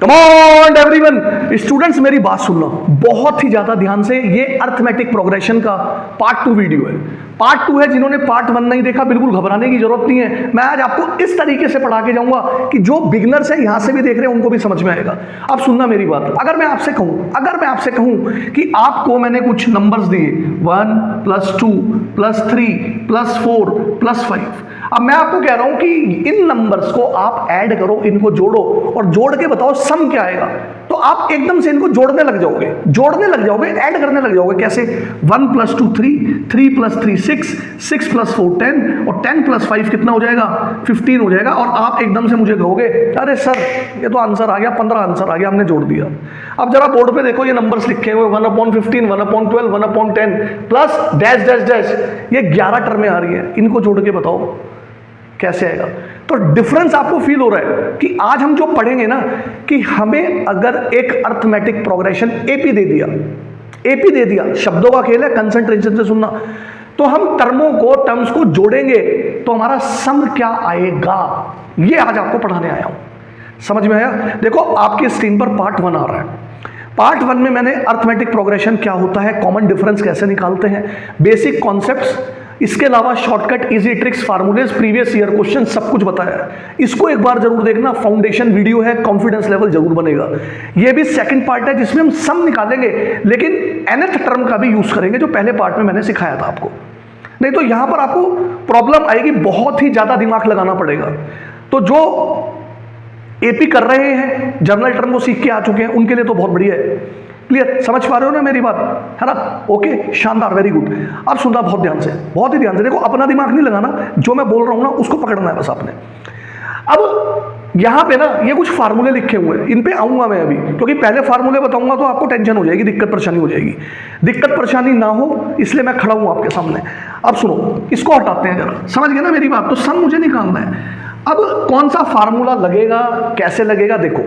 Come on everyone, students मेरी बात सुनना बहुत ही ज्यादा ध्यान से। ये अर्थमेटिक प्रोग्रेशन का पार्ट 2 वीडियो है। पार्ट 2 है, जिन्होंने पार्ट 1 नहीं देखा बिल्कुल घबराने की जरूरत नहीं है। मैं आज आपको इस तरीके से पढ़ा के जाऊंगा कि जो बिगिनर्स है यहां से भी देख रहे हैं उनको भी समझ में आएगा। अब सुनना मेरी बात। अगर मैं आपसे कहूं कि आपको मैंने कुछ नंबर्स दिए 1 + 2 + 3 + 4 + 5, अब मैं आपको कह रहा हूं कि इन नंबर्स को आप ऐड करो, इनको जोड़ो और जोड़ के बताओ सम क्या आएगा। तो आप एकदम से इनको जोड़ने लग जाओगे, ऐड करने लग जाओगे। कैसे? 1 + 2 3, 3 + 3 6, 6 + 4 10 और 10 + 5 कितना हो जाएगा? 15 हो जाएगा। और आप एकदम से मुझे कहोगे अरे सर ये तो आंसर आ गया, 15 आंसर आ गया, हमने जोड़ दिया। अब जरा बोर्ड पे देखो, ये नंबर्स लिखे हुए 1/15, 1/12, 1/10 प्लस डैश डैश डैश, ये 11 टर्में आ रही हैं। इनको जोड़ के बताओ कैसे आएगा। तो डिफरेंस आपको फील हो रहा है कि आज हम जो पढ़ेंगे ना, कि हमें अगर एक अर्थमेटिक प्रोग्रेशन एपी दे दिया, शब्दों का खेल है, कंसंट्रेशन से सुनना, तो हम टर्म्स को जोड़ेंगे तो हमारा सम क्या आएगा, ये आज आपको पढ़ाने आया हूं। समझ में आया? देखो आपकी स्क्रीन पर पार्ट 1 आ रहा है। पार्ट 1 में मैंने अर्थमेटिक प्रोग्रेशन क्या होता है, कॉमन डिफरेंस कैसे निकालते हैं, बेसिक कॉन्सेप्ट्स, इसके अलावा shortcut, easy tricks, फार्मूलेज, previous year question, सब कुछ बताया है। इसको एक बार जरूर देखना, फाउंडेशन वीडियो है, कॉन्फिडेंस लेवल जरूर बनेगा। ये भी सेकंड पार्ट है जिसमें हम सम निकालेंगे, लेकिन nth टर्म का भी यूज करेंगे जो पहले पार्ट में मैंने सिखाया था आपको। नहीं तो यहां पर आपको प्रॉब्लम आएगी, बहुत ही ज्यादा दिमाग लगाना पड़ेगा। तो जो एपी कर रहे हैं, जर्नल टर्म को सीख के आ चुके हैं, उनके लिए तो बहुत बढ़िया है। क्लियर? समझ पा रहे हो ना मेरी बात, है ना? ओके, शानदार, वेरी गुड। अब सुनना बहुत ध्यान से, बहुत ही ध्यान से। देखो अपना दिमाग नहीं लगाना, जो मैं बोल रहा हूं ना उसको पकड़ना है बस आपने। अब यहां पे ना ये कुछ फार्मूले लिखे हुए हैं, इन पे आऊंगा मैं अभी, क्योंकि पहले फार्मूले बताऊंगा तो आपको टेंशन हो जाएगी, दिक्कत परेशानी हो जाएगी। दिक्कत परेशानी ना हो इसलिए मैं खड़ा हूं आपके सामने। अब सुनो, इसको हटाते हैं जरा, समझ गए ना मेरी बात? तो सम मुझे निकालना है। अब कौन सा फार्मूला लगेगा, कैसे लगेगा? देखो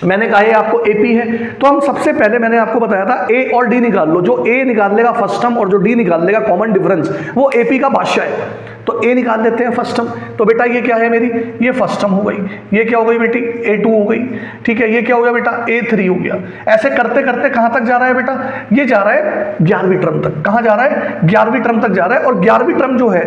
मैंने कहा ये आपको एपी है, तो हम सबसे पहले मैंने आपको बताया था ए और डी निकाल लो। जो ए निकाल लेगा फर्स्ट टर्म और जो डी निकाल लेगा कॉमन डिफरेंस, वो एपी का बादशाह है। तो ए निकाल लेते हैं फर्स्ट टर्म। तो बेटा ये क्या है मेरी? ये फर्स्ट टर्म हो गई। ये क्या हो गई बेटी? A2 हो गई। ठीक है, ये क्या हो गया बेटा? A3 हो गया। ऐसे करते करते कहां तक जा रहा है बेटा? ये जा रहा है 11वीं टर्म तक। कहां जा रहा है? 11वीं टर्म तक जा रहा है। और 11वीं टर्म जो है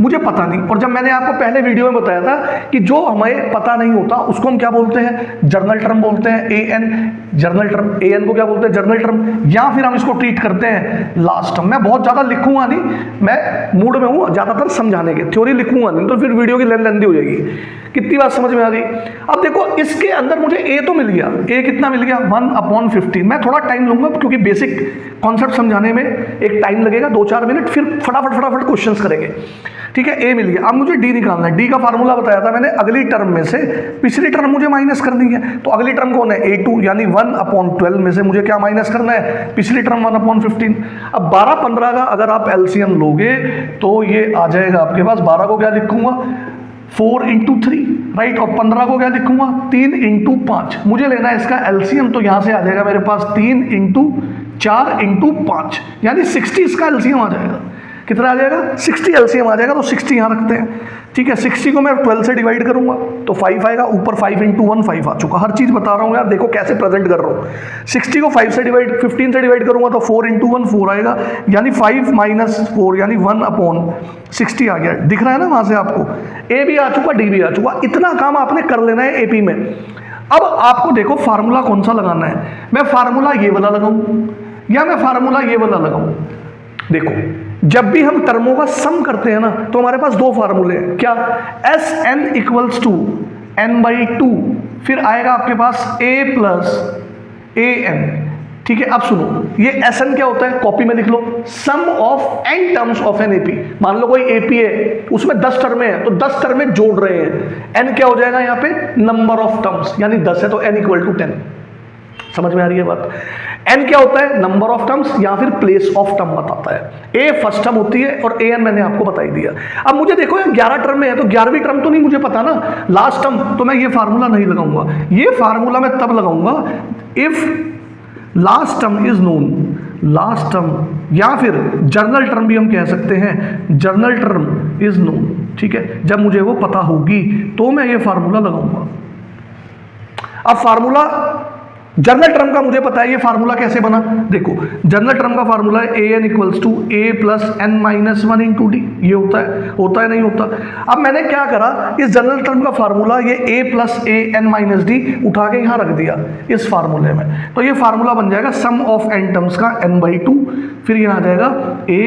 मुझे पता नहीं, और जब मैंने आपको पहले वीडियो में बताया था कि जो हमें पता नहीं होता उसको हम क्या बोलते हैं? जर्नल टर्म बोलते हैं, AN जर्नल टर्म। AN को क्या बोलते हैं? Journal term. या फिर हम इसको ट्रीट करते हैं लास्ट टर्म। मैं बहुत ज्यादा लिखूंगा नहीं, मैं मूड में हूं ज्यादातर समझाने के, थ्योरी लिखूंगा नहीं तो फिर वीडियो की लेंथी हो जाएगी। कितनी बात समझ में आ गई? अब देखो इसके अंदर मुझे ए तो मिल गया। ए कितना मिल गया? 1/15। मैं थोड़ा टाइम लूंगा क्योंकि बेसिक कॉन्सेप्ट समझाने में एक टाइम लगेगा 2-4 मिनट, फिर फटाफट क्वेश्चंस करेंगे। ठीक है, ए मिल गया। अब मुझे डी निकालना है। डी का फार्मूला बताया था मैंने, अगली टर्म में से पिछली टर्म मुझे माइनस करनी है। तो अगली टर्म कौन है? A2, यानी 1/12 में से मुझे क्या माइनस करना है? पिछली टर्म 1/15। अब 12-15 का अगर आप एलसीएम लोगे तो ये आ जाएगा आपके पास, 12 को क्या लिखूंगा? 4 × 3, राइट। और 15 को क्या लिखूंगा? 3 × 5। मुझे लेना है इसका एलसीएम, तो यहां से आ जाएगा मेरे पास 3 × 4 × 5, यानी 60 इसका एलसीएम आ जाएगा। कितना आ जाएगा? 60 एलसीएम आ जाएगा। तो 60 यहां रखते हैं। ठीक है, 60 को मैं 12 से डिवाइड करूंगा तो 5 आएगा। ऊपर 5 × 1 5 आ चुका। हर चीज बता रहा हूं यार, देखो कैसे प्रेजेंट कर रहा हूं। 60 को 15 से डिवाइड करूंगा तो 4 × 1 4 आएगा, यानी 5 - 4 यानी 1/60 आ गया। दिख रहा है ना वहां से आपको? ए भी आ चुका, डी भी आ चुका। इतना काम आपने कर लेना है एपी में। अब आपको देखो फार्मूला कौन सा लगाना है। मैं फार्मूला ये वाला लगाऊं या मैं फार्मूला ये वाला लगाऊं? देखो जब भी हम टर्मों का सम करते हैं ना तो हमारे पास 2 फार्मूले हैं। क्या? Sn = n/2, फिर आएगा आपके पास A + AN। ठीक है, अब सुनो, ये Sn क्या होता है? कॉपी में लिख लो, sum of n terms of N AP. मान लो कोई एपी है, उसमें 10 टर्में हैं, तो 10 टर्में जोड़ रहे हैं। n क्या हो जाएगा यहाँ पे? नंबर ऑफ टर्म्स, यानी 10 है तो n = 10। समझ में आ रही है बात? n क्या होता है? नंबर ऑफ टर्म्स या फिर प्लेस ऑफ टर्म बताता है। a फर्स्ट टर्म होती है और an मैंने आपको बता ही दिया। अब मुझे देखो 11 टर्म में है तो 11वीं टर्म तो नहीं मुझे पता ना, लास्ट टर्म, तो मैं ये फार्मूला नहीं लगाऊंगा। ये फार्मूला मैं तब लगाऊंगा if last term is known, last term या फिर जर्नल टर्म भी हम कह सकते हैं, जर्नल टर्म इज नोन। ठीक है, जब मुझे वो पता होगी तो मैं ये फार्मूला लगाऊंगा। अब फार्मूला जनरल टर्म का मुझे पता है, ये फार्मूला कैसे बना, देखो जनरल टर्म का फार्मूला है an equals to a plus n minus one into D. ये होता है नहीं होता। अब मैंने क्या करा, इस जनरल टर्म का फार्मूला ये a plus a n minus D उठा के यहाँ रख दिया इस फार्मूले में, तो ये फार्मूला बन जाएगा सम ऑफ n टर्म्स का n बाई टू, फिर यहाँ आ जाएगा a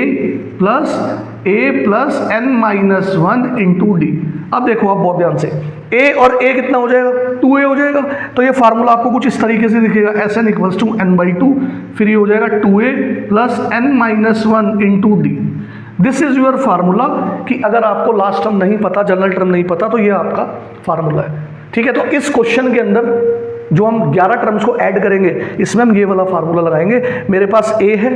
plus n minus one into D. अब देखो आप बहुत ध्यान से, a और a कितना हो जाएगा, 2a हो जाएगा। तो ये फार्मूला आपको कुछ इस तरीके से दिखेगा, Sn equals to n by two, फिर ये हो जाएगा 2a plus n minus one into D. This is your formula कि अगर आपको लास्ट टर्म नहीं पता, जनरल टर्म नहीं पता, तो ये आपका फार्मूला है। ठीक है, तो इस क्वेश्चन के अंदर जो हम 11 टर्म्स को ऐड करेंगे, इसमें हम ये वाला फार्मूला लगाएंगे। मेरे पास a है,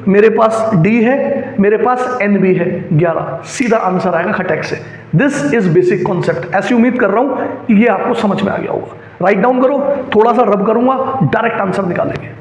मेरे पास d है, मेरे पास n भी है 11, सीधा आंसर आएगा खटैक से। This is basic concept. ऐसी उम्मीद कर रहा हूं कि ये आपको समझ में आ गया होगा। राइट डाउन करो, थोड़ा सा रब करूंगा, डायरेक्ट आंसर निकालेंगे।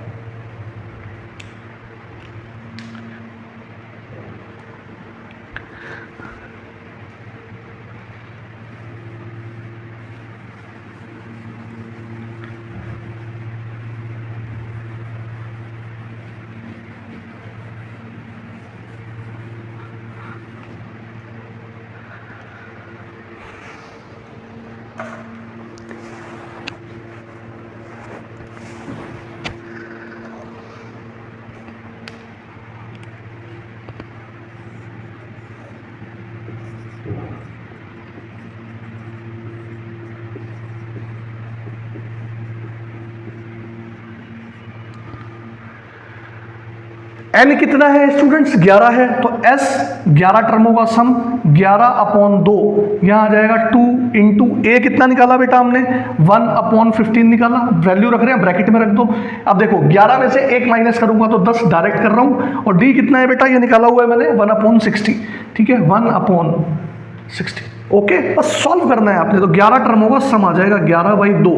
n कितना है स्टूडेंट्स, 11 है, तो s 11 टर्मों का सम 11/2, यहाँ आ जाएगा 2 इंटू a कितना निकाला बेटा हमने, 1/15 निकाला, वैल्यू रख रहे हैं ब्रैकेट में रख दो। अब देखो 11 में से 1 माइनस करूंगा तो 10 डायरेक्ट कर रहा हूँ, और d कितना है बेटा, ये निकाला हुआ है मैंने 1/60। ठीक है, 1/60। ओके, बस सॉल्व करना है आपने। तो 11 टर्मों का सम आ जाएगा 11/2।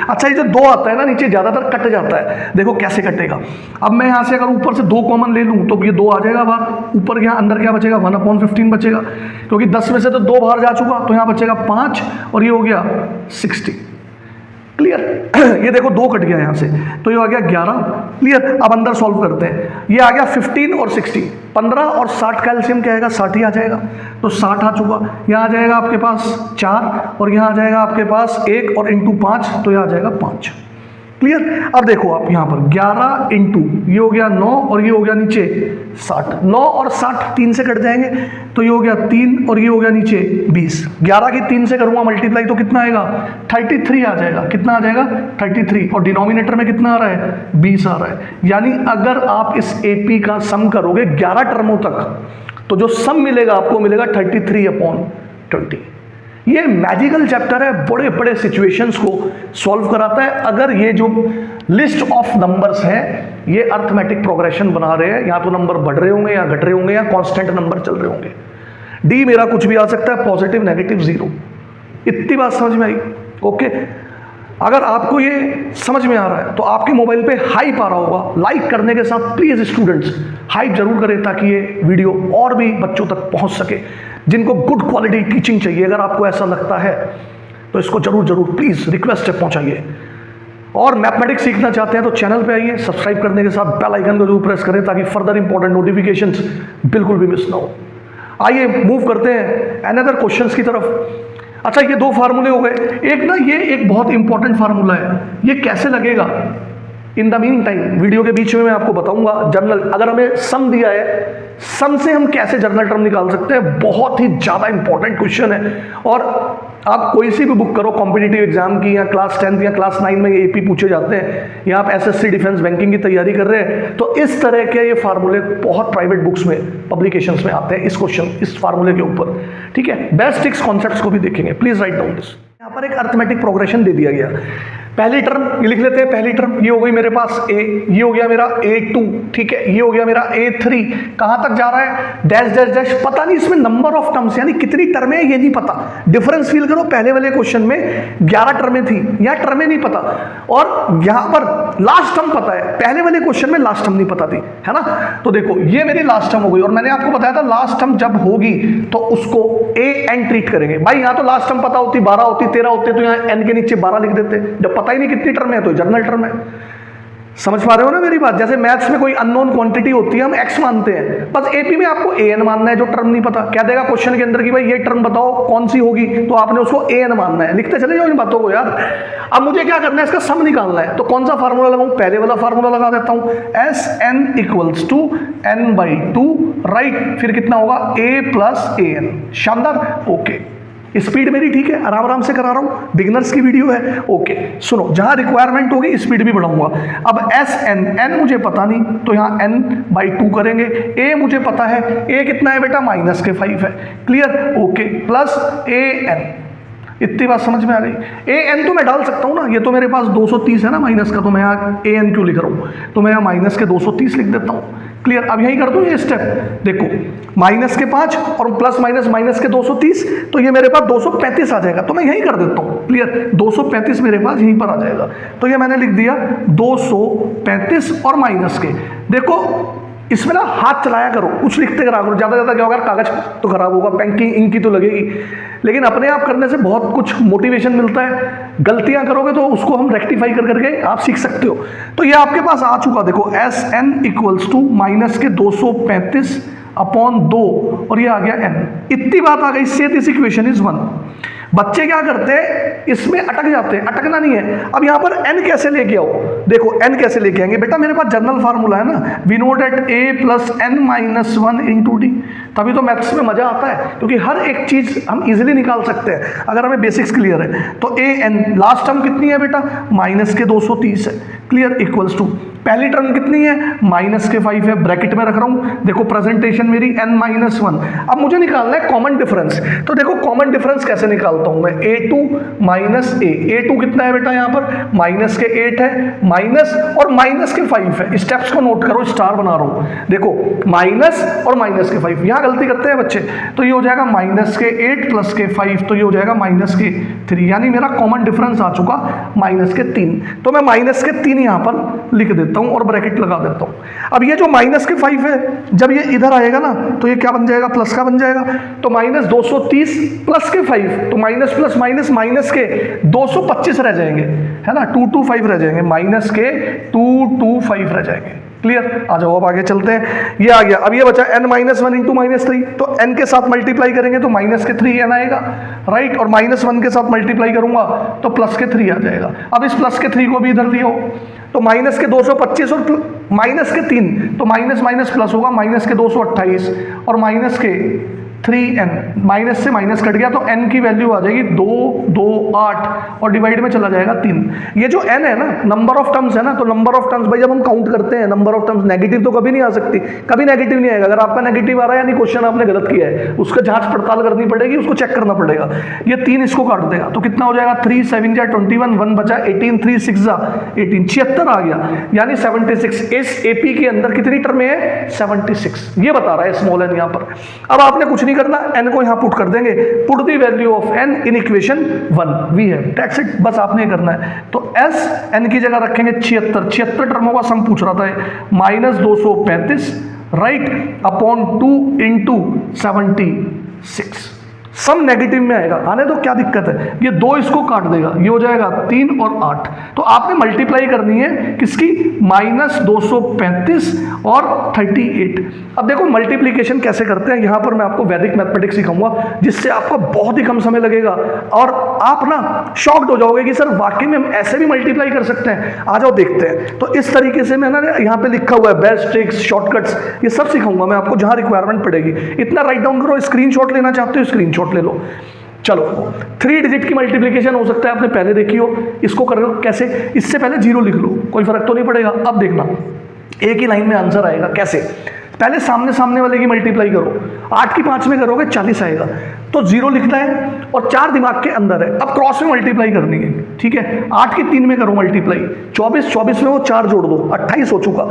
अच्छा, ये जो 2 आता है ना नीचे, ज़्यादातर कट जाता है, देखो कैसे कटेगा। अब मैं यहाँ से अगर ऊपर से 2 कॉमन ले लूँ तो ये 2 आ जाएगा बाहर, ऊपर यहाँ अंदर क्या बचेगा, 1/15 बचेगा, क्योंकि 10 में से तो 2 बाहर जा चुका, तो यहाँ बचेगा 5 और ये हो गया 60। क्लियर। ये देखो 2 कट गया यहाँ से, तो ये आ गया 11। क्लियर। अब अंदर सॉल्व करते हैं, ये आ गया 15 और 60, 15 और 60 का एलसीएम क्या आएगा, 60 ही आ जाएगा, तो 60 आ चुका। यहाँ आ जाएगा आपके पास 4 और यहाँ आ जाएगा आपके पास 1 और इंटू 5, तो यहाँ आ जाएगा 5। क्लियर। अब देखो आप यहाँ पर 11 इंटू ये हो गया 9 और ये हो गया नीचे 60, 9 और 60 3 से कट जाएंगे, तो ये हो गया 3 और ये हो गया नीचे 20। 11 की 3 से करूंगा मल्टीप्लाई तो कितना आएगा, 33 आ जाएगा। कितना आ जाएगा, 33, और डिनोमिनेटर में कितना आ रहा है, 20 आ रहा है। यानी अगर आप इस एपी का सम करोगे 11 टर्मों तक, तो जो सम मिलेगा आपको मिलेगा 33/20। ये मैजिकल चैप्टर है, बड़े बड़े सिचुएशंस को सॉल्व कराता है। अगर ये जो लिस्ट ऑफ नंबर्स है ये अर्थमेटिक प्रोग्रेशन बना रहे हैं, या तो नंबर बढ़ रहे होंगे या घट रहे होंगे या कांस्टेंट नंबर चल रहे होंगे। डी मेरा कुछ भी आ सकता है, पॉजिटिव नेगेटिव जीरो। इतनी बात समझ में आई। ओके, अगर आपको ये समझ में आ रहा है तो आपके मोबाइल पे हाइप आ रहा होगा, लाइक करने के साथ प्लीज स्टूडेंट्स हाइप जरूर करें, ताकि ये वीडियो और भी बच्चों तक पहुंच सके जिनको गुड क्वालिटी टीचिंग चाहिए। अगर आपको ऐसा लगता है तो इसको जरूर जरूर प्लीज रिक्वेस्ट है पहुंचाइए। और मैथमेटिक्स सीखना चाहते हैं तो चैनल पे आइए, सब्सक्राइब करने के साथ बेल आइकन को जरूर प्रेस करें, ताकि फर्दर इंपॉर्टेंट नोटिफिकेशंस बिल्कुल भी मिस ना हो। आइए मूव करते हैं अनदर क्वेश्चंस की तरफ। अच्छा, ये 2 फार्मूले हो गए। एक ना ये एक बहुत इंपॉर्टेंट फार्मूला है, ये कैसे लगेगा in the mean time video के बीच में मैं आपको बताऊंगा। जनरल, अगर हमें सम दिया है, सम से हम कैसे जनरल टर्म निकाल सकते हैं, बहुत ही ज़्यादा इंपॉर्टेंट क्वेश्चन है। और आप कोई सी भी बुक करो कॉम्पिटिटिव एग्जाम की, या क्लास 10 या क्लास 9 में एपी पूछे जाते हैं, या आप एसएससी डिफेंस बैंकिंग की तैयारी कर रहे हैं, तो इस तरह के ये फार्मूले बहुत प्राइवेट बुक्स में, पब्लिकेशंस में आते हैं, इस क्वेश्चन, इस फार्मूले के ऊपर। ठीक है, बेस्ट 6 कॉन्सेप्ट्स को भी देखेंगे, प्लीज राइट डाउन दिस। यहाँ पर एक अर्थमेटिक प्रोग्रेशन दे दिया गया। पहली टर्म ये लिख लेते हैं, पहली टर्म ये हो गई मेरे पास a, ये हो गया मेरा a2, ठीक है, ये हो गया मेरा a3। कहां तक जा रहा है, डैश डैश डैश, पता नहीं इसमें नंबर ऑफ टर्म्स यानी कितनी टर्में ये नहीं पता। डिफरेंस फील करो, पहले वाले क्वेश्चन में 11 टर्में थी, यहाँ टर्में नहीं पता, और यहां पर लास्ट टर्म पता है, पहले वाले क्वेश्चन में लास्ट टर्म नहीं पता थी, है ना। तो देखो ये मेरी लास्ट टर्म हो गई, और मैंने आपको बताया था लास्ट टर्म जब होगी तो उसको a n ट्रीट करेंगे। भाई यहाँ तो लास्ट टर्म पता होती 12 होती 13 होते, तो यहाँ n के नीचे 12 लिख देते जब पता ही नहीं कितनी टर्म है, तो जर्नल टर्म है। समझ पा रहे हो ना मेरी बात? जैसे मैथ्स में कोई अननोन क्वांटिटी होती है, हम एक्स मानते हैं, बस एपी में आपको ए एन मानना है। जो टर्म नहीं पता, कह देगा क्वेश्चन के अंदर कि भाई ये टर्म बताओ कौन सी होगी, तो आपने उसको ए एन मानना है। लिखते चले जाओ इन बातों को यार। अब मुझे क्या करना है, इसका सम निकालना है। तो कौन सा फार्मूला लगाऊं? पहले वाला फार्मूला लगा देता हूं, S N equals to N by two, right. फिर कितना होगा? A plus A N. शानदार, ओके। स्पीड मेरी ठीक है, आराम आराम से करा रहा हूँ, बिगिनर्स की वीडियो है, ओके। सुनो, जहां रिक्वायरमेंट होगी स्पीड भी बढ़ाऊंगा। अब एस एन, एन मुझे पता नहीं, तो यहाँ एन बाई टू करेंगे। ए मुझे पता है, ए कितना है बेटा? -5 है, clear, okay. Plus A N, इतनी बात समझ में आ गई। ए एन तो मैं डाल सकता हूँ ना, ये तो मेरे पास 230 है ना माइनस का, तो मैं यहाँ ए एन क्यों लिख रहा हूँ? तो मैं यहाँ माइनस के 230 लिख देता हूँ, क्लियर। अब यही कर दूँ ये स्टेप, देखो माइनस के 5 और प्लस माइनस माइनस के 230, तो ये मेरे पास 235 आ जाएगा, तो मैं यही कर देता हूँ, क्लियर। 235 मेरे पास यहीं पर आ जाएगा, तो ये मैंने लिख दिया 235 और माइनस के। देखो इसमें ना हाथ चलाया करो, कुछ लिखते करा करो, ज़्यादा ज़्यादा क्या होगा, कागज तो खराब होगा, पेन की इंक की तो लगेगी, लेकिन अपने आप करने से बहुत कुछ मोटिवेशन मिलता है। गलतियां करोगे तो उसको हम रेक्टिफाई कर करके आप सीख सकते हो। तो ये आपके पास आ चुका, देखो S N equals to minus के 235 अपॉन 2, और ये आ गया एन। इतनी बात आ गई, से दिस इक्वेशन इज 1। बच्चे क्या करते हैं, इसमें अटक जाते हैं, अटकना नहीं है। अब यहाँ पर n कैसे लेके आओ, देखो n कैसे लेके आएंगे बेटा, मेरे पास जनरल फार्मूला है ना, we know that a plus n minus 1 into D. तभी तो मैथ्स में मजा आता है, क्योंकि हर एक चीज हम इजीली निकाल सकते हैं अगर हमें बेसिक्स क्लियर है। तो a n, लास्ट टर्म कितनी है बेटा? माइनस के 230 है, क्लियर, इक्वल्स टू पहली टर्म कितनी है? माइनस के 5 है, ब्रैकेट में रख रहा हूं, देखो प्रेजेंटेशन मेरी n माइनस 1। अब मुझे निकालना है कॉमन डिफरेंस, तो देखो कॉमन डिफरेंस कैसे निकालता हूं मैं, a2 माइनस a, a2 कितना है बेटा यहाँ पर? माइनस के 8 है, माइनस और माइनस के 5 है। स्टेप्स को नोट करो, स्टार बना रहा हूं, देखो माइनस और माइनस के 5, यहाँ गलती करते हैं बच्चे, तो ये हो जाएगा माइनस के 8 प्लस के 5, तो ये हो जाएगा माइनस के 3, यानी मेरा कॉमन डिफरेंस आ चुका माइनस के 3। तो मैं माइनस के 3 यहाँ पर लिख देता हूं और ब्रैकेट लगा देता हूं। अब ये जो माइनस के 5 है, जब ये इधर आएगा ना, तो ये क्या बन जाएगा? प्लस का बन जाएगा। तो माइनस 230 प्लस के 5, तो माइनस प्लस माइनस माइनस के 225 रह जाएंगे, है ना, 225 रह जाएंगे, माइनस के 225 रह जाएंगे, क्लियर। आ जाओ अब आगे चलते हैं, ये आ गया। अब ये बचा n माइनस 1 इंटू माइनस 3, तो n के साथ मल्टीप्लाई करेंगे तो माइनस के 3 n आएगा, राइट, और माइनस 1 के साथ मल्टीप्लाई करूंगा तो प्लस के 3 आ जाएगा। अब इस प्लस के 3 को भी इधर लियो, तो माइनस के 225 और माइनस के 3, तो माइनस माइनस प्लस होगा, माइनस के 228 और माइनस के 3n, माइनस से माइनस कट गया तो n की वैल्यू आ जाएगी 2, 2, 8 और डिवाइड में चला जाएगा 3। ये जो n है ना, नंबर ऑफ टर्म्स है ना, तो नंबर ऑफ टर्म्स भाई जब हम काउंट करते हैं नंबर ऑफ टर्म्स, नेगेटिव तो कभी नहीं आ सकती, कभी नेगेटिव नहीं आएगा। अगर आपका नेगेटिव आ रहा है यानी क्वेश्चन आपने गलत किया है, उसका जांच पड़ताल करनी पड़ेगी, उसको चेक करना पड़ेगा। ये 3 इसको काट देगा तो कितना हो जाएगा? 3 7 जा 21, 1 बचा 18, 3 6 जा 18, 76 आ गया, यानी 76। इस एपी के अंदर कितनी टर्में है? 76, ये बता रहा है स्मॉल n यहाँ पर। अब आपने कुछ नहीं करना, n को यहां पुट कर देंगे, put the value of n in equation 1, we have that's it, बस आपने करना है। तो s n की जगह रखेंगे 76 टर्मों का सम पूछ रहा था, minus 235 right upon 2 into 76, some negative में आएगा, आने तो क्या दिक्कत है, ये 2 इसको काट देगा, ये हो जाएगा 3 और 8। तो आपने मल्टीप्लाई करनी है किसकी? माइनस 235 और 38। अब देखो मल्टीप्लीकेशन कैसे करते हैं, यहां पर मैं आपको वैदिक मैथमेटिक्स सिखाऊंगा, जिससे आपका बहुत ही कम समय लगेगा और आप ना शॉक्ड हो जाओगे कि सर वाकई में हम ऐसे भी मल्टीप्लाई कर सकते हैं। आ जाओ देखते हैं। तो इस तरीके से मैंने यहाँ पे लिखा हुआ है बेस्ट ट्रिक्स, शॉर्टकट्स, ये सब सिखाऊंगा मैं आपको जहां रिक्वायरमेंट पड़ेगी। इतना राइट डाउन करो, स्क्रीनशॉट लेना चाहते हो स्क्रीनशॉट ले लो। चलो 3 डिजिट की मल्टीप्लिकेशन हो सकता है आपने पहले देखी हो, इसको कर लो कैसे? इससे पहले 0 लिख लो, कोई फर्क तो नहीं पड़ेगा। अब देखना एक ही लाइन में आंसर आएगा, कैसे? पहले सामने सामने वाले की मल्टीप्लाई करो, 8 की 5 में करोगे 40 आएगा, तो 0 लिखना है और 4 दिमाग के अंदर है। अब क्रॉस में मल्टीप्लाई करनी है, ठीक है, 8 की 3 में करो मल्टीप्लाई, 24 में वो 4 जोड़ दो, 28 हो चुका,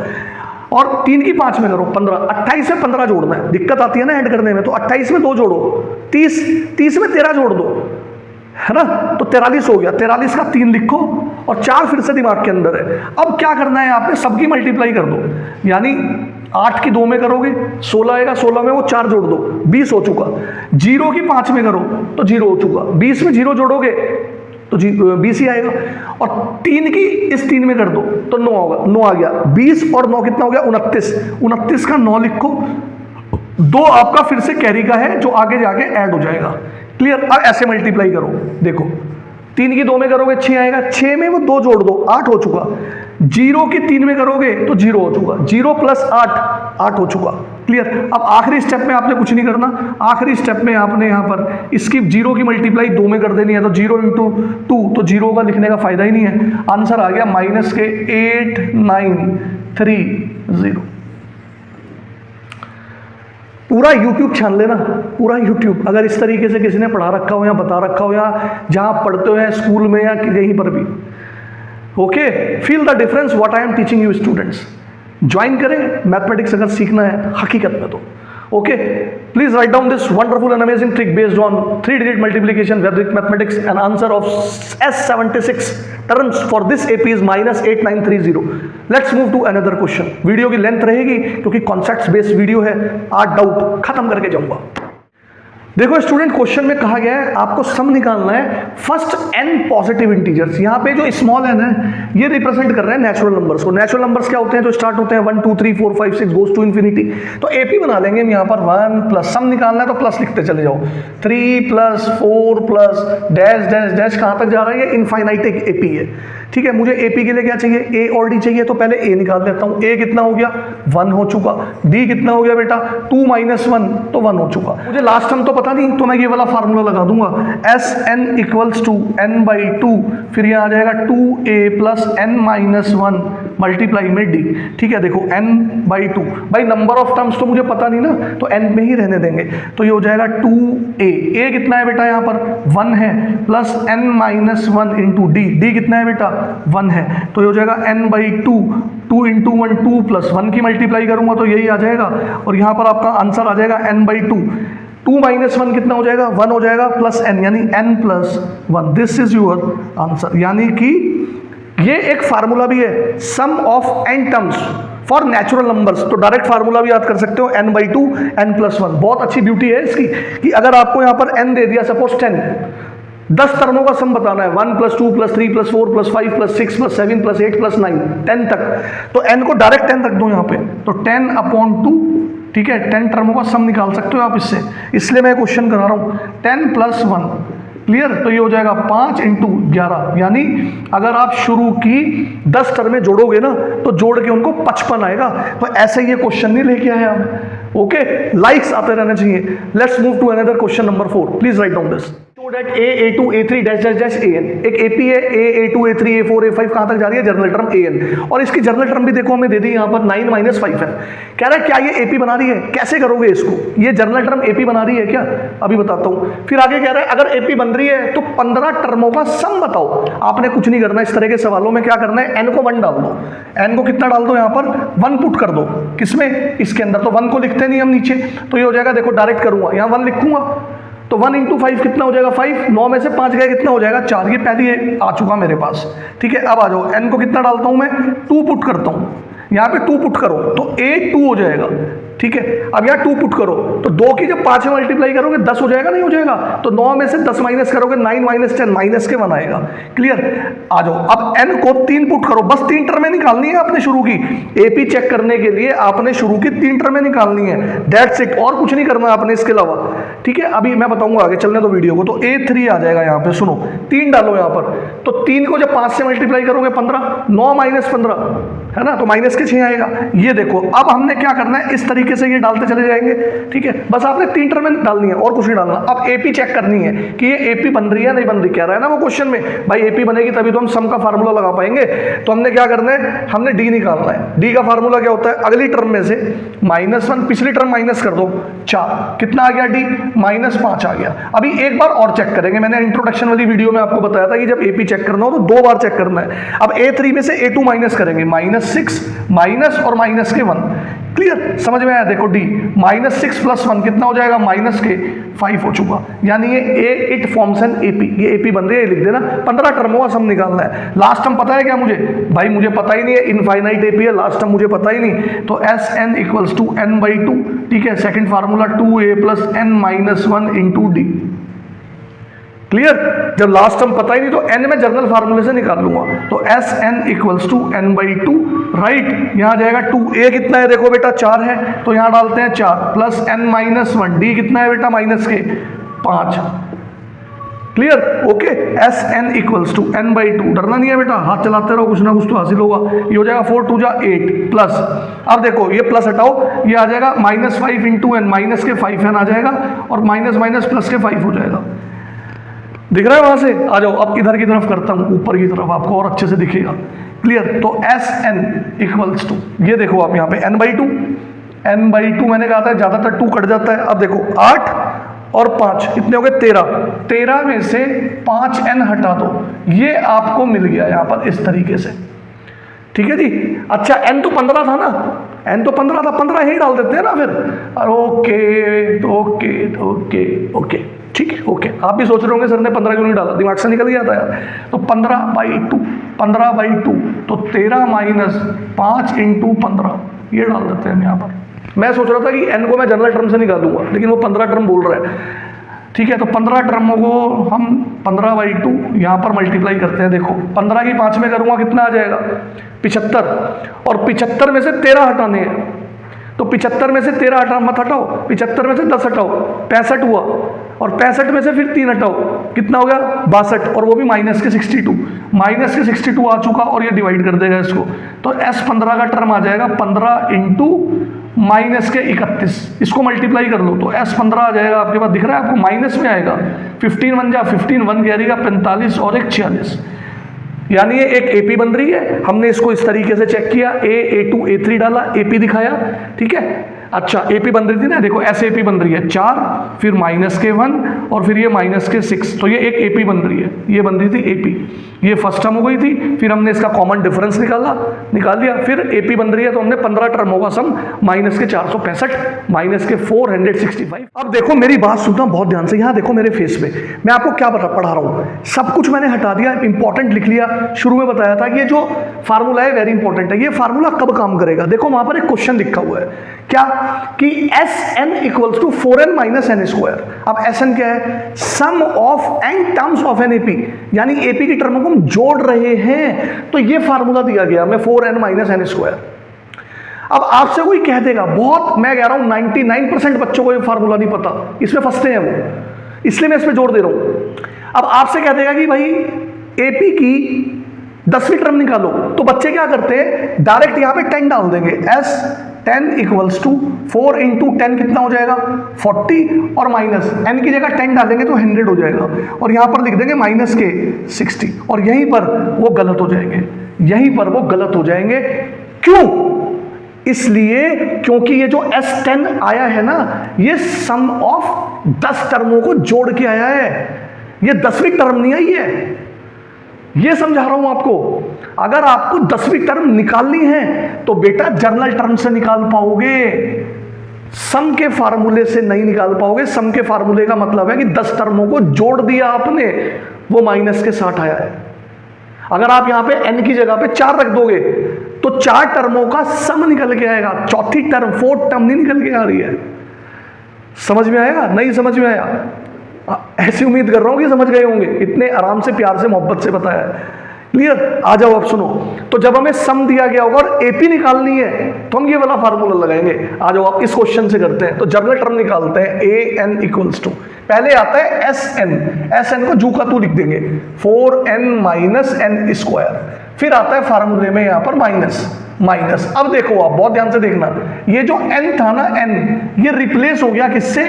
और 3 की 5 में करो 15, 28 में 15 जोड़ना है, दिक्कत आती है ना ऐड करने में, तो 28 में 2 जोड़ो, 30 में 13 जोड़ दो, है ना, तो 43 हो गया, 43 का 3 लिखो और 4 फिर से दिमाग के अंदर है। अब क्या करना है आपने? सबकी मल्टीप्लाई कर दो, यानी 8 की 2 में करोगे 16 आएगा, 16 में वो 4 जोड़ दो, 20 हो चुका। 0 की 5 में करो तो 0 हो चुका, 20 में 0 जोड़ोगे तो BC आएगा। और 3 की इस 3 में कर दो तो 9 होगा, 9 आ गया। 20 और 9 कितना हो गया? 29। 29 का 9 लिखो, 2 आपका फिर से कैरी का है जो आगे जाके ऐड हो जाएगा। क्लियर? अब ऐसे मल्टीप्लाई करो, देखो 3 की 2 में करोगे 6 आएगा, 6 में वो 2 जोड़ दो 8 हो चुका। 0 की 3 में करोगे तो 0 हो चुका, 0 प्लस 8 हो चुका। क्लियर? अब आखिरी स्टेप में आपने कुछ नहीं करना, आखिरी स्टेप में आपने यहाँ पर इसकी 0 की मल्टीप्लाई 2 में कर देनी है, तो 0 इंटू 2, तो 0 का लिखने का फायदा ही नहीं है। आंसर आ गया माइनस के 8930। पूरा YouTube छान लेना, पूरा YouTube, अगर इस तरीके से किसी ने पढ़ा रखा हो या बता रखा हो, या जहाँ पढ़ते हो या स्कूल में या कहीं पर भी। Okay, feel the difference what I am teaching you students. Join करें मैथमेटिक्स अगर सीखना है हकीकत में तो। Okay, please write down this wonderful and amazing trick based on 3-digit multiplication Vedic mathematics, and answer of S76 terms for this AP is -8930। Let's move to another question. Video की length रहेगी क्योंकि concepts based video है, 8 doubt खत्म करके जाऊंगा। देखो student, question में कहा गया है आपको सम निकालना है फर्स्ट n पॉजिटिव इंटीजर्स। यहाँ पे जो स्मॉल n है ये रिप्रेजेंट कर रहे हैं नेचुरल नंबर्स को। नेचुरल नंबर्स क्या होते हैं? जो स्टार्ट होते हैं 1 2 3 4 5 6 गोज टू इन्फिनिटी। तो AP बना लेंगे हम यहाँ पर 1 प्लस, सम निकालना है तो प्लस लिखते चले जाओ, 3 plus 4 plus dash dash dash, कहाँ तक जा रहा है? ये इनफाइनाइट AP है। ठीक है, मुझे AP के लिए क्या चाहिए? A और D चाहिए, तो पहले A निकाल लेता हूँ। A कितना हो गया? 1 हो चुका। D कितना हो गया बेटा? 2 - 1 तो 1 हो चुका। मुझे लास्ट टर्म तो पता नहीं, तो मैं ये वाला फार्मूला लगा दूंगा, Sn इक्वल्स टू n/2, फिर ये आ जाएगा 2a प्लस n-1 मल्टीप्लाई में d। ठीक है, देखो n/2, भाई नंबर ऑफ टर्म्स तो मुझे पता नहीं ना, तो n में ही रहने देंगे। तो ये हो जाएगा 2a, a कितना है बेटा? यहाँ पर 1 है, प्लस n-1 इंटू d कितना है बेटा? 1 है, तो ये हो जाएगा n/2, 2 इंटू 1 2 प्लस 1 की मल्टीप्लाई करूंगा तो यही आ जाएगा। और यहाँ पर आपका आंसर आ जाएगा n/2, 2 - 1 कितना हो जाएगा? 1 हो जाएगा, प्लस n यानी n+1। This is your answer. यानी कि ये एक फार्मूला भी है, sum of n terms for natural numbers. तो डायरेक्ट फार्मूला भी याद कर सकते हो, n/2 n+1। बहुत अच्छी ब्यूटी है इसकी कि अगर आपको यहाँ पर n दे दिया, सपोज 10 टर्मों का सम बताना है, 1 + 2 + 3 + 4 + 5 + 6 + 7 + 8 + 9 10 तक, तो n को डायरेक्ट 10 रख दो यहाँ पे, तो 10/2। ठीक है, 10 टर्मों का सम निकाल सकते हो आप इससे, इसलिए मैं क्वेश्चन करा रहा हूँ। 10 + 1 क्लियर, तो ये हो जाएगा 5 × 11, यानी अगर आप शुरू की 10 टर्में जोड़ोगे ना तो जोड़ के उनको 55 आएगा। तो ऐसे ये क्वेश्चन नहीं लेके आए हम। ओके, लाइक्स आते रहना चाहिए। Let's move to another question number 4। Please write down this. A, A2, A3 dash dash dash AN। एक AP है A, A2, A3, A4, A5 कहाँ तक जा रही है? General term AN। और इसकी जनरल टर्म भी देखो हमें दे दी यहाँ पर 9 - 5 है। कह रहा है क्या ये AP बना रही है? कैसे करोगे इसको? ये जनरल टर्म AP बना रही है क्या? अभी बताता हूँ। फिर आगे कह रहा है अगर AP बन रही है तो 15 टर्मों का सम बताओ। आपने कुछ नहीं करना, इस तरह के सवालों में क्या करना है? n को 1 डाल दो। n को कितना डाल दो? यहाँ पर 1 पुट कर दो। किसमें? इसके अंदर। तो 1 को लिखते नहीं हम नीचे, तो ये हो जाएगा, देखो डायरेक्ट करूँगा, यहाँ 1 लिखूंगा तो 1 × 5 कितना हो जाएगा? 5। 9 में से 5 गए, कितना हो जाएगा? 4। ये पहले आ चुका मेरे पास। ठीक है, अब आ जाओ, n को कितना डालता हूं मैं? 2 पुट करता हूं। यहाँ पे 2 पुट करो तो A2 हो जाएगा। ठीक है, अब यहाँ 2 पुट करो तो 2 की जब 5 में मल्टीप्लाई करोगे 10 हो जाएगा, नहीं हो जाएगा? तो 9 में से 10 माइनस करोगे, 9 - 10 माइनस के 1 आएगा। क्लियर, आ जाओ। अब n को 3 पुट करो, बस 3 टर्में निकालनी है आपने शुरू की। AP चेक करने के लिए आपने शुरू की 3 टर्में निकालनी है, दैट्स इट, और कुछ नहीं करना आपने इसके अलावा। ठीक है, अभी मैं बताऊंगा आगे, चलने दो वीडियो को। तो A3 आ जाएगा यहाँ पे, सुनो 3 डालो यहाँ पर, तो 3 को जब 5 से मल्टीप्लाई करोगे 15, 9 - 15 है ना, तो माइनस के 6 आएगा। ये देखो, अब हमने क्या करना है, इस तरीके से ये डालते चले जाएंगे। ठीक है, बस आपने 3 टर्में डालनी है और कुछ नहीं डालना। अब AP चेक करनी है कि ये AP बन रही है नहीं बन रही। कह रहा है ना वो क्वेश्चन में, भाई AP बनेगी तभी तो हम सम का फार्मूला लगा पाएंगे। तो हमने क्या करना है? हमने D निकालना है। D का फार्मूला क्या होता है? अगली टर्म में से -1, पिछली टर्म माइनस कर दो, 4, कितना आ गया? D -5 आ गया। अभी एक बार और चेक करेंगे। मैंने इंट्रोडक्शन वाली वीडियो में आपको बताया था कि जब AP चेक करना हो तो 2 बार चेक करना है। अब A3 में से A2 माइनस करेंगे, -6 माइनस और माइनस के 1। क्लियर, समझ में आया? देखो D -6 + 1 कितना हो जाएगा? -5 हो चुका। यानी ये इट फॉर्म्स एन AP, ये AP बन रही है, लिख देना। 15 टर्मों का सम निकालना है। लास्ट टर्म पता है क्या मुझे? भाई मुझे पता ही नहीं है, इनफाइनाइट AP है, लास्ट टर्म मुझे पता ही नहीं। तो Sn = n/2। ठीक है, second formula 2a + n - 1 × D। Clear? जब लास्ट टर्म पता ही नहीं तो n में जनरल फार्मूले से निकाल लूंगा, तो S N equals to N by two, right? यहाँ जाएगा 2, a कितना है देखो बेटा 4 है, तो यहाँ डालते हैं 4 प्लस n माइनस 1, d कितना है बेटा माइनस के 5, clear? Okay, S N equals to N by two, डरना नहीं है बेटा, हाथ चलाते रहो, कुछ ना कुछ तो हासिल होगा। ये हो जाएगा 4 2 जा 8 प्लस, अब देखो ये प्लस हटाओ, ये आ जाएगा माइनस 5 इंटू एन, माइनस के 5n आ जाएगा और माइनस माइनस प्लस के 5 हो जाएगा। दिख रहा है वहां से? आ जाओ अब इधर की तरफ करता हूं, ऊपर की तरफ आपको और अच्छे से दिखेगा, क्लियर? तो एस एन इक्वल्स टू, ये देखो आप यहाँ पे n by to, n by to मैंने कहा था ज्यादातर 2 कट जाता है। अब देखो 8 और 5 कितने हो गए 13 में से 5n हटा दो, ये आपको मिल गया यहाँ पर इस तरीके से, ठीक है जी। अच्छा n तो 15 था ना, n तो 15 था, 15 ही डाल देते हैं ना फिर। ओके ओके ओके ओके, ठीक है, ओके। आप भी सोच रहे होंगे सर ने 15 क्यों नहीं डाला, दिमाग से निकल गया था यार। तो 15/2 तो 13 माइनस 5 इंटू 15, ये डाल देते हैं हम यहाँ पर। मैं सोच रहा था कि n को मैं जनरल टर्म से निकालूंगा, लेकिन वो 15 टर्म बोल रहा है, ठीक है। तो 15 टर्मों को हम 15/2 यहाँ पर मल्टीप्लाई करते हैं। देखो 15 की 5 में करूँगा कितना आ जाएगा 75, और 75 में से 13 हटाने हैं, तो 75 में से 13 हटा मत हटाओ, 75 में से 10 हटाओ 65 हुआ, और 65 में से फिर 3 हटाओ कितना हो गया 62, और वो भी माइनस के 62, माइनस के 62 आ चुका, और ये डिवाइड कर देगा इसको, तो S15 का टर्म आ जाएगा 15 इंटू माइनस के 31, इसको मल्टीप्लाई कर लो तो S15 आ जाएगा आपके पास, दिख रहा है आपको, माइनस में आएगा 15 1 जा 15 1 कैरी का 45 और एक 46, यानी ये एक एपी बन रही है। हमने इसको इस तरीके से चेक किया, A2 A3 डाला, एपी दिखाया, ठीक है। अच्छा एपी बन रही थी ना, देखो ऐसे एपी बन रही है 4, फिर माइनस के 1 और फिर ये माइनस के 6, तो ये एक एपी बन रही है, ये बन रही थी एपी, ये फर्स्ट टर्म हो गई थी, फिर हमने इसका कॉमन डिफरेंस निकाल दिया, फिर एपी बन रही है, तो हमने 15 टर्म होगा सम माइनस के 465 माइनस के 465। अब देखो मेरी बात सुनना बहुत ध्यान से, यहाँ देखो मेरे फेस पे मैं आपको क्या पढ़ा रहा हूँ, सब कुछ मैंने हटा दिया, इंपॉर्टेंट लिख लिया। शुरू में बताया था कि ये जो फार्मूला है वेरी इंपॉर्टेंट है, ये फार्मूला कब काम करेगा। देखो वहां पर एक क्वेश्चन लिखा हुआ है क्या, कि S N equals to 4n minus N square. अब एस एन क्या है, sum of n terms of N AP, यानी एपी की टर्मों को हम जोड़ रहे हैं, तो ये फार्मूला दिया गया हमें 4n माइनस एन स्क्वायर। अब आपसे कोई कह देगा, बहुत मैं कह रहा हूं 99% बच्चों को ये फार्मूला नहीं पता, इसमें फंसते हैं वो, इसलिए मैं इसमें जोड़ दे रहा हूं। अब आपसे कह देगा कि भाई एपी की 10वीं टर्म निकालो, तो बच्चे क्या करते हैं, डायरेक्ट यहां पे 10 डाल देंगे, S10 इक्वल्स टू 4 इंटू 10 कितना हो जाएगा 40, और माइनस n की जगह 10 डालेंगे तो 100 हो जाएगा, और यहां पर लिख देंगे माइनस के 60, और यहीं पर वो गलत हो जाएंगे, यहीं पर वो गलत हो जाएंगे। क्यों? इसलिए क्योंकि ये जो S10 आया है ना, ये सम ऑफ 10 टर्मों को जोड़ के आया है, ये 10वीं टर्म नहीं आई है, ये समझा रहा हूं आपको। अगर आपको 10वीं टर्म निकालनी है तो बेटा जर्नल टर्म से निकाल पाओगे, सम के फार्मूले से नहीं निकाल पाओगे। सम के फार्मूले का मतलब है कि 10 टर्मों को जोड़ दिया आपने, वो माइनस के 60 आया है। अगर आप यहां पे n की जगह पे 4 रख दोगे तो 4 टर्मों का सम निकल के आएगा, चौथी टर्म 4th टर्म नहीं निकल के आ रही है। समझ में आएगा? नहीं समझ में आया? ऐसी उम्मीद कर रहा हूं कि समझ गए होंगे, इतने आराम से प्यार से मोहब्बत से बताया है। क्लियर? आ जाओ अब सुनो, तो जब हमें सम दिया गया होगा और एपी निकालनी है तो हम ये वाला फार्मूला लगाएंगे। आ जाओ आप इस क्वेश्चन से करते हैं, तो जर्नल टर्म निकालते हैं, ए एन इक्वल्स टू, पहले आता है एस एन को जू का तू लिख देंगे 4n माइनस एन स्क्वायर, फिर आता है फार्मूले में यहां पर माइनस। अब देखो आप बहुत ध्यान से देखना, ये जो n था ना n, ये रिप्लेस हो गया किससे,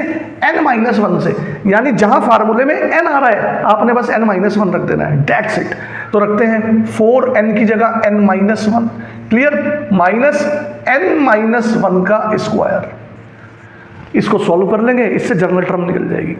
n-1 से, यानी जहां फार्मूले में n आ रहा है आपने बस n-1 रख देना है, दैट्स इट। तो रखते हैं 4n की जगह n-1, क्लियर, माइनस n-1 का स्क्वायर। इसको सॉल्व कर लेंगे, इससे जर्नल टर्म निकल जाएगी।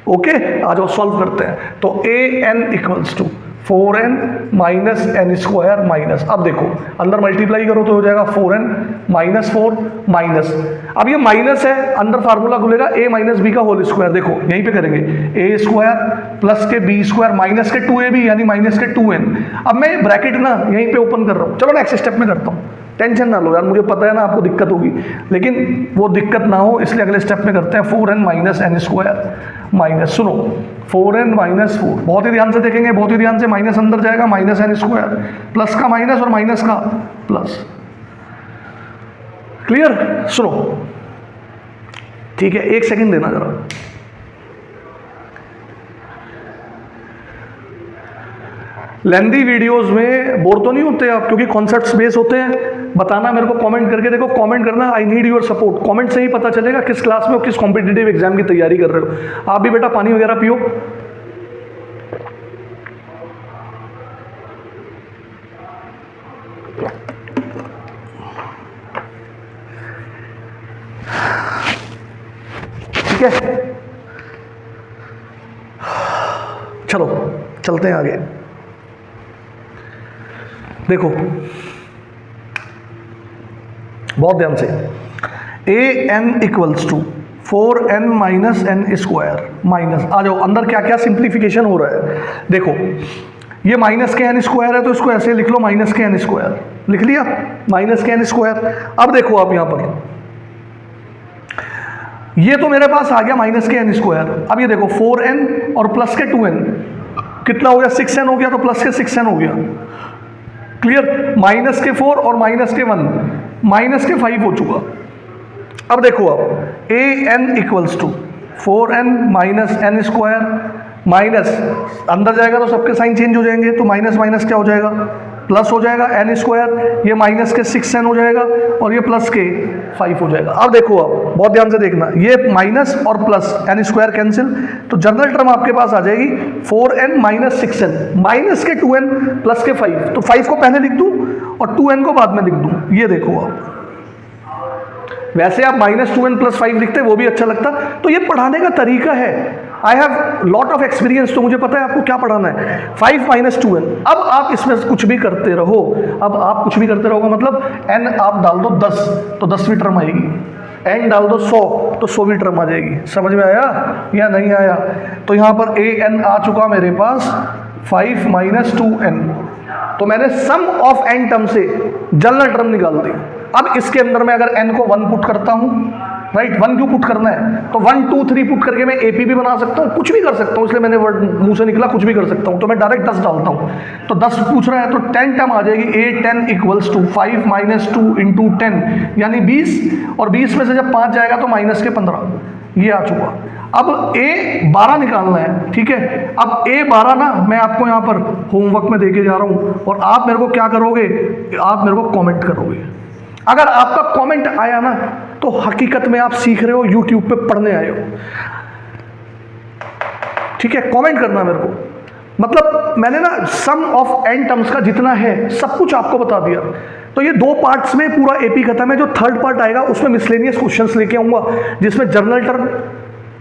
ओके, आ जाओ सॉल्व करते हैं। तो an equals to 4n minus N square minus, अब देखो अंदर मल्टीप्लाई करो तो हो जाएगा 4n माइनस 4 माइनस, अब ये माइनस है, अंदर फार्मूला खुलेगा a माइनस बी का होल स्क्वायर। देखो यहीं पे करेंगे a स्क्वायर प्लस के b स्क्वायर माइनस के 2ab यानी माइनस के 2n। अब मैं ब्रैकेट ना यहीं पे ओपन कर रहा हूँ, चलो नेक्स्ट स्टेप में करता हूँ, टेंशन ना लो यार, मुझे पता है ना आपको दिक्कत होगी, लेकिन वो दिक्कत ना हो इसलिए अगले स्टेप में करते हैं 4n minus N square. Minus, सुनो 4n माइनस 4, बहुत ही ध्यान से देखेंगे, बहुत ही ध्यान से, माइनस अंदर जाएगा, माइनस एन स्क्वायर, प्लस का माइनस और माइनस का प्लस। क्लियर? सुनो, ठीक है, एक सेकंड देना जरा। लेंदी वीडियोस में बोर तो नहीं होते आप, क्योंकि कॉन्सेप्ट्स बेस होते हैं। बताना मेरे को कमेंट करके, देखो कमेंट करना, I need your support. Comment से ही पता चलेगा किस क्लास में हो, किस कॉम्पिटिटिव एग्जाम की तैयारी कर रहे हो। आप भी बेटा पानी वगैरह पियो। ठीक है, चलो चलते हैं आगे। देखो बहुत ध्यान से, A N equals to 4n minus N square minus, आ जाओ अंदर क्या क्या सिंप्लीफिकेशन हो रहा है। देखो ये माइनस के एन स्क्वायर है, तो इसको ऐसे लिख लो, माइनस के एन स्क्वायर, लिख लिया, माइनस के एन स्क्वायर। अब देखो आप यहां पर, ये तो मेरे पास आ गया माइनस के एन स्क्वायर। अब ये देखो 4n और प्लस के 2n, कितना हो गया, 6n हो गया, तो प्लस के 6n हो गया। क्लियर? माइनस के 4 और माइनस के 1, माइनस के 5 हो चुका। अब देखो आप, A N equals to 4n minus N square, minus अंदर जाएगा तो सबके साइन चेंज हो जाएंगे, तो माइनस माइनस क्या हो जाएगा, प्लस हो जाएगा एन स्क्वायर, ये माइनस के 6n हो जाएगा और ये प्लस के 5 हो जाएगा। अब देखो आप बहुत ध्यान से देखना, ये माइनस और प्लस एन स्क्वायर कैंसिल, तो जनरल टर्म आपके पास आ जाएगी 4n माइनस 6n, माइनस के 2n प्लस के 5, तो 5 को पहले लिख दूं और 2n को बाद में लिख दूं। ये देखो आप, वैसे आप माइनस 2n प्लस 5 लिखते, वो भी अच्छा लगता। तो ये पढ़ाने का तरीका है, I have lot of experience, तो मुझे पता है आपको क्या पढ़ाना है। 5 माइनस 2n, अब आप इसमें कुछ भी करते रहो, अब आप कुछ भी करते रहोगे, मतलब n आप डाल दो 10 तो 10वीं टर्म आएगी, n डाल दो 100 तो 100वीं टर्म आ जाएगी। समझ में आया या नहीं आया? तो यहाँ पर a n आ चुका मेरे पास 5 माइनस 2n, तो मैंने सम ऑफ n टर्म से जनरल टर्म निकाल दी। अब इसके अंदर मैं अगर n को 1 पुट करता हूं, राइट, 1 क्यों पुट करना है, तो 1 2 3 पुट करके मैं AP भी बना सकता हूं, कुछ भी कर सकता हूं, इसलिए मैंने वर्ड मुंह से निकला, कुछ भी कर सकता हूं, तो मैं डायरेक्ट 10 डालता हूं। तो 10 पूछ रहा है तो 10 टर्म आ जाएगी, a 10 equals to 5 minus 2 into 10 यानी 20, और 20 में से जब 5 जाएगा तो माइनस के 15, ये आ चुका। अब a 12 निकालना है, ठीक है। अब a 12 ना मैं आपको यहाँ पर होमवर्क में देके जा रहा हूँ, और आप मेरे को क्या करोगे, आप मेरे को कमेंट करोगे। अगर आपका कमेंट आया ना तो हकीकत में आप सीख रहे हो, यूट्यूब पे पढ़ने आए हो, ठीक है। कमेंट करना मेरे को, मतलब मैंने ना सम ऑफ n टर्म्स का जितना है सब कुछ आपको बता दिया। तो ये 2 पार्ट्स में पूरा एपी खत्म है। जो थर्ड पार्ट आएगा उसमें मिसलेनियस क्वेश्चंस लेके आऊंगा, जिसमें जनरल टर्म,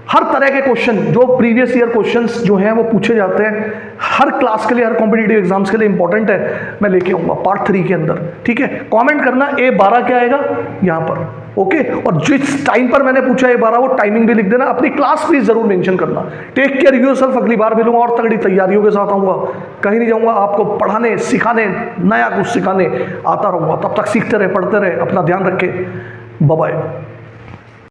हर तरह के क्वेश्चन, जो प्रीवियस ईयर क्वेश्चंस जो हैं वो पूछे जाते हैं, हर क्लास के लिए, हर कॉम्पिटिटिव एग्जाम्स के लिए इंपॉर्टेंट है, मैं लेके आऊंगा पार्ट 3 के अंदर, ठीक है। कमेंट करना a 12 क्या आएगा यहाँ पर, ओके। और जिस टाइम पर मैंने पूछा a 12 वो टाइमिंग भी लिख देना, अपनी क्लास प्लीज जरूर मेंशन करना। टेक केयर योरसेल्फ, अगली बार मिलूंगा और तगड़ी तैयारियों के साथ आऊंगा, कहीं नहीं जाऊंगा, आपको पढ़ाने सिखाने, नया कुछ सिखाने आता रहूंगा। तब तक सीखते रहे, पढ़ते रहे, अपना ध्यान रखें, बाय बाय।